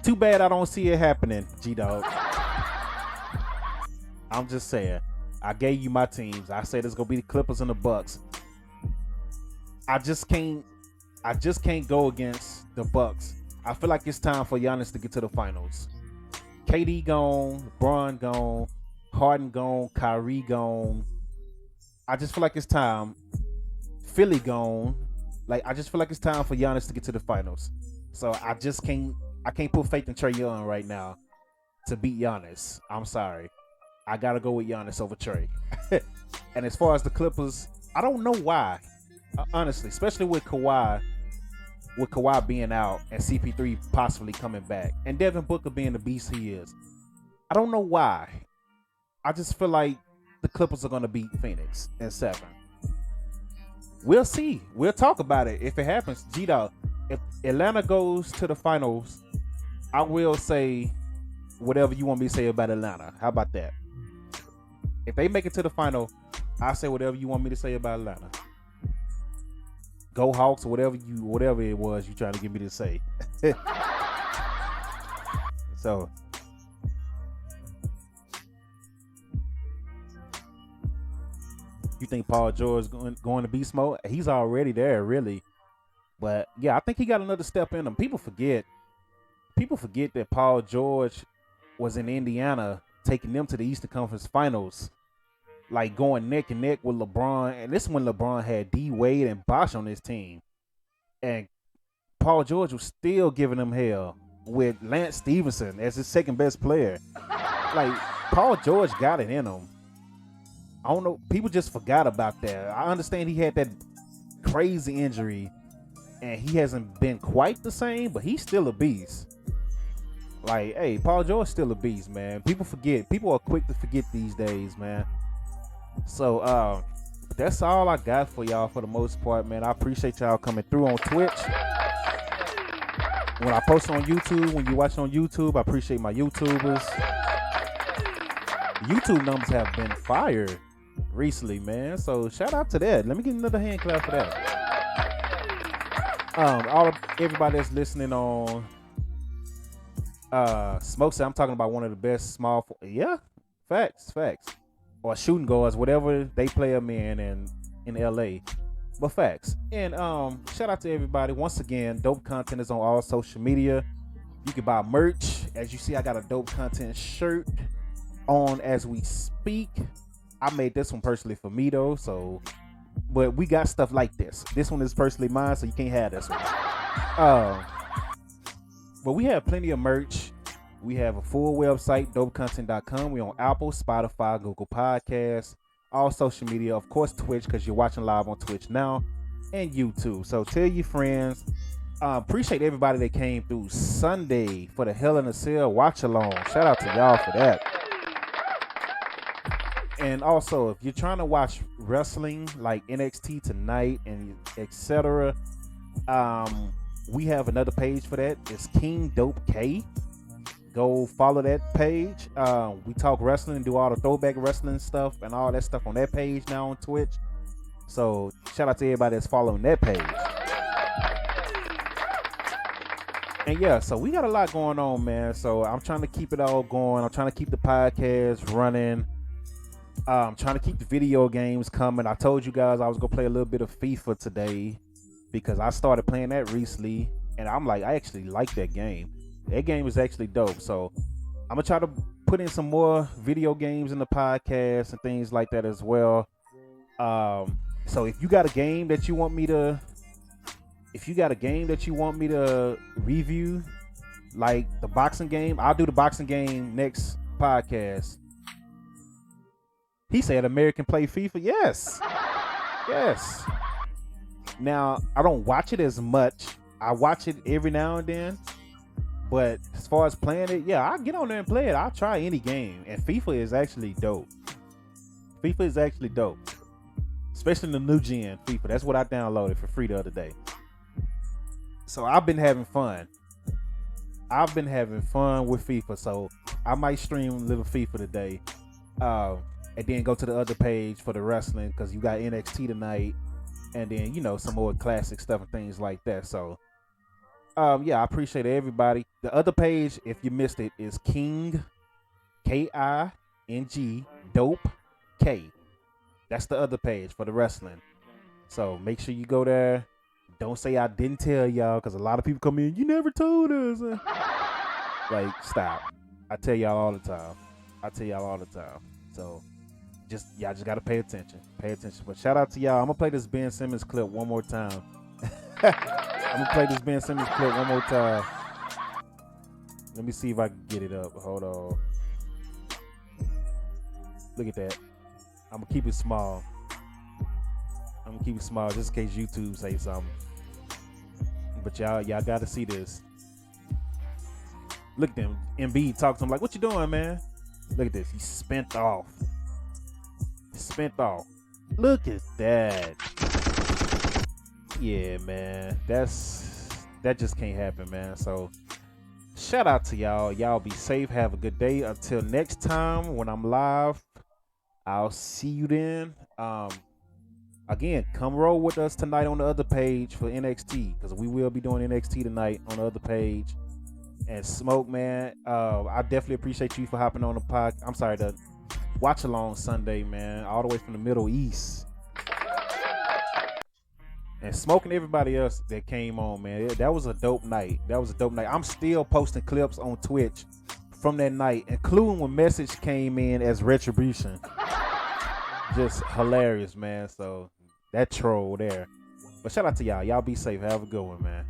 Too bad I don't see it happening, G-Dog. I'm just saying. I gave you my teams. I said it's gonna be the Clippers and the Bucks. I just can't go against the Bucks. I feel like it's time for Giannis to get to the finals. KD gone, LeBron gone, Harden gone, Kyrie gone. I just feel like it's time. Philly gone. I just feel like it's time for Giannis to get to the finals. So I can't put faith in Trae Young right now to beat Giannis. I'm sorry. I gotta go with Giannis over Trae. And as far as the Clippers, I don't know why. Honestly, especially with Kawhi being out and CP3 possibly coming back, and Devin Booker being the beast he is. I don't know why. I just feel like the Clippers are gonna beat Phoenix in 7. We'll see. We'll talk about it if it happens. G-Dog, if Atlanta goes to the finals, I will say whatever you want me to say about Atlanta. How about that? If they make it to the final, I'll say whatever you want me to say about Atlanta. Go Hawks, or whatever it was you trying to get me to say. So you think Paul George is going to beast mode? He's already there, really. But yeah, I think he got another step in him. People forget that Paul George was in Indiana taking them to the Eastern Conference Finals, going neck and neck with LeBron. And this is when LeBron had D Wade and Bosh on his team, and Paul George was still giving them hell with Lance Stevenson as his second best player. Paul George got it in him. I don't know. People just forgot about that. I understand he had that crazy injury and he hasn't been quite the same, but he's still a beast. Hey, Paul George's still a beast, man. People forget. People are quick to forget these days, man. So, that's all I got for y'all for the most part, man. I appreciate y'all coming through on Twitch. When I post on YouTube, when you watch on YouTube, I appreciate my YouTubers. YouTube numbers have been fire recently, man. So shout out to that. Let me get another hand clap for that. Everybody that's listening on Smoke said I'm talking about one of the best small facts. Or shooting guards, whatever they play them in LA. But facts. And shout out to everybody. Once again, Dope Content is on all social media. You can buy merch. As you see, I got a Dope Content shirt on as we speak. I made this one personally for me though, but we got stuff like this. This one is personally mine, so you can't have this one. But we have plenty of merch. We have a full website, dopecontent.com. We're on Apple, Spotify, Google Podcasts, all social media, of course Twitch, because you're watching live on Twitch now, and YouTube. So tell your friends, Appreciate everybody that came through Sunday for the Hell in a Cell watch along. Shout out to y'all for that. And also, if you're trying to watch wrestling like NXT tonight and etc., we have another page for that. It's King Dope K. Go follow that page. We talk wrestling and do all the throwback wrestling stuff and all that stuff on that page now on Twitch. So shout out to everybody that's following that page. And yeah, so we got a lot going on, man. So I'm trying to keep it all going. I'm trying to keep the podcast running. I'm trying to keep the video games coming. I told you guys I was gonna play a little bit of FIFA today because I started playing that recently, and I'm like, I actually like that game. That game is actually dope. So I'm gonna try to put in some more video games in the podcast and things like that as well. So if you got a game that you want me to review, like the boxing game, I'll do the boxing game next podcast. He said American play FIFA. Yes. Yes. Now, I don't watch it as much. I watch it every now and then. But as far as playing it, yeah, I'll get on there and play it. I'll try any game. And FIFA is actually dope. FIFA is actually dope. Especially the new gen FIFA. That's what I downloaded for free the other day. So I've been having fun. I've been having fun with FIFA. So I might stream a little FIFA today. And then go to the other page for the wrestling because you got NXT tonight. And then, you know, some more classic stuff and things like that. So, yeah, I appreciate everybody. The other page, if you missed it, is King, K-I-N-G, Dope, K. That's the other page for the wrestling. So make sure you go there. Don't say I didn't tell y'all because a lot of people come in, you never told us. Like, stop. I tell y'all all the time. So y'all just gotta pay attention. But shout out to y'all. I'm gonna play this Ben Simmons clip one more time. Let me see if I can get it up. Hold on. Look at that. I'm gonna keep it small. Just in case YouTube say something. But y'all gotta see this. Look at them. Embiid talk to him like, "What you doing, man?" Look at this. He's spent off. Look at that. Yeah, man. That just can't happen, man. So shout out to y'all. Y'all be safe. Have a good day. Until next time when I'm live, I'll see you then. Again, come roll with us tonight on the other page for NXT because we will be doing NXT tonight on the other page. And Smoke, man, I definitely appreciate you for hopping on the watch along Sunday, man, all the way from the Middle East. And Smoke and everybody else that came on, man, that was a dope night. I'm still posting clips on Twitch from that night, including when Message came in as Retribution. Just hilarious, man. So that troll there. But shout out to y'all. Y'all be safe. Have a good one, man.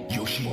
Yoshi